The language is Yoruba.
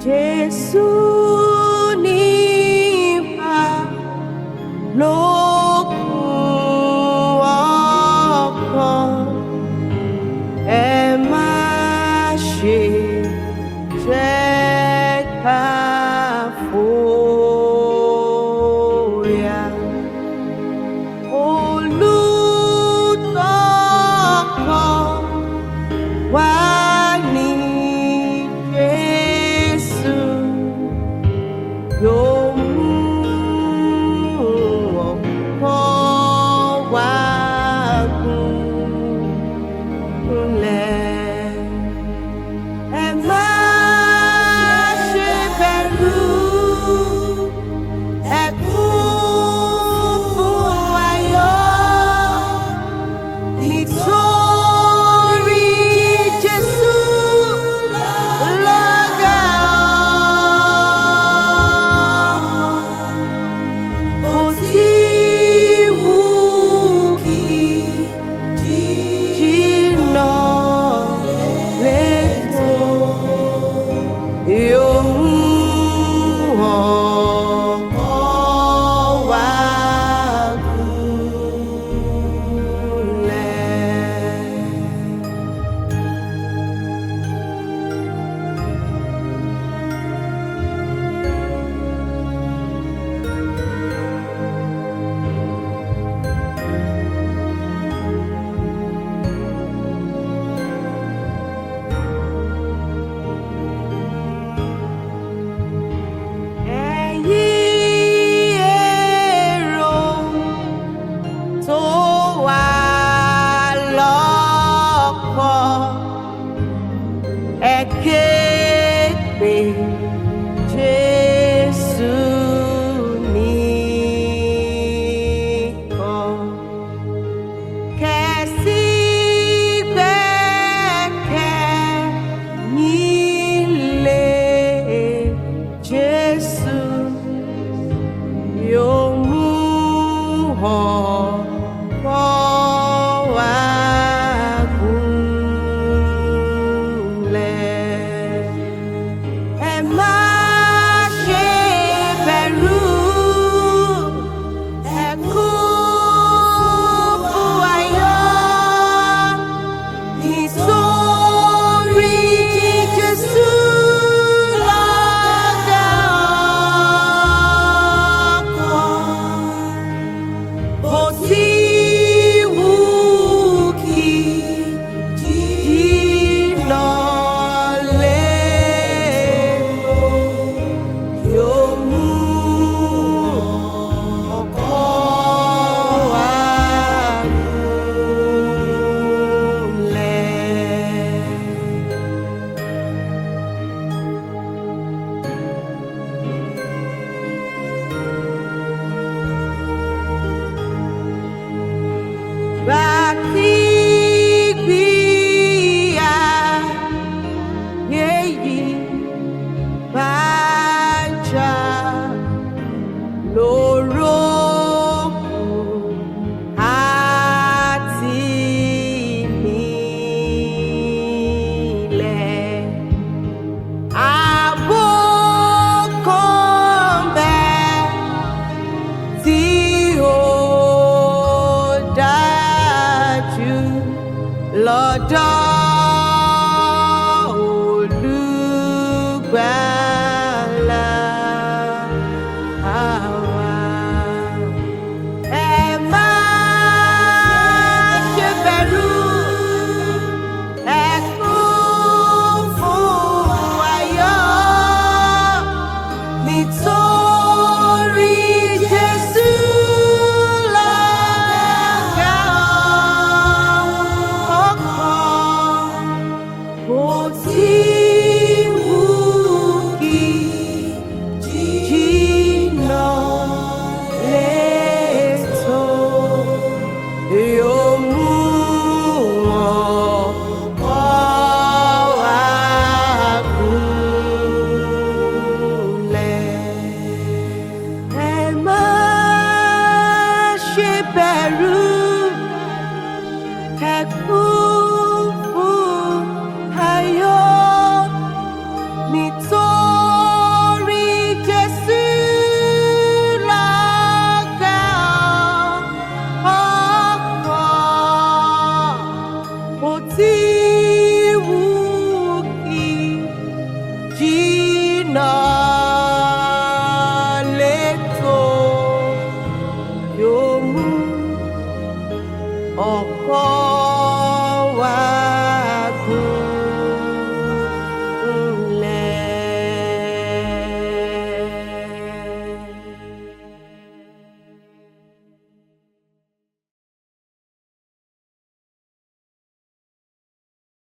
Jésù nípa lókun ọkàn, ẹ má ṣe jẹ́ ká fòyà. Olùtọ́kọ̀ wá ní Jésù, yóò mú ọkàn wa gúnlẹ̀. Ẹ má ṣe bẹ̀rù, ẹ kún fún ayọ̀, nítorí Jésù lọ́gà ọ̀run. Bó ti wù kí jìnnà létò, yóò mú ọkàn wa ẹ̀yin èrò tó wà lọ́kàn, ẹ ké pe Jésù nìkan, kẹ́sì gbẹ́kẹ̀yìn lé Jésù, yóò mú ọkàn wa gúnlẹ̀. Ẹ má ṣe bẹ̀rù, ẹ kún fún ayọ̀, nítorí Jésù lọ́gà ọ̀run. Bó ti wù kí jìnnà létò, yóò mú ọkàn wa gúnlẹ̀. Bàtí gbìyà yéyí bá jà lórókùn àti nílẹ̀, ààbò kan bẹ̀ tí ó dájú lọ́dọ̀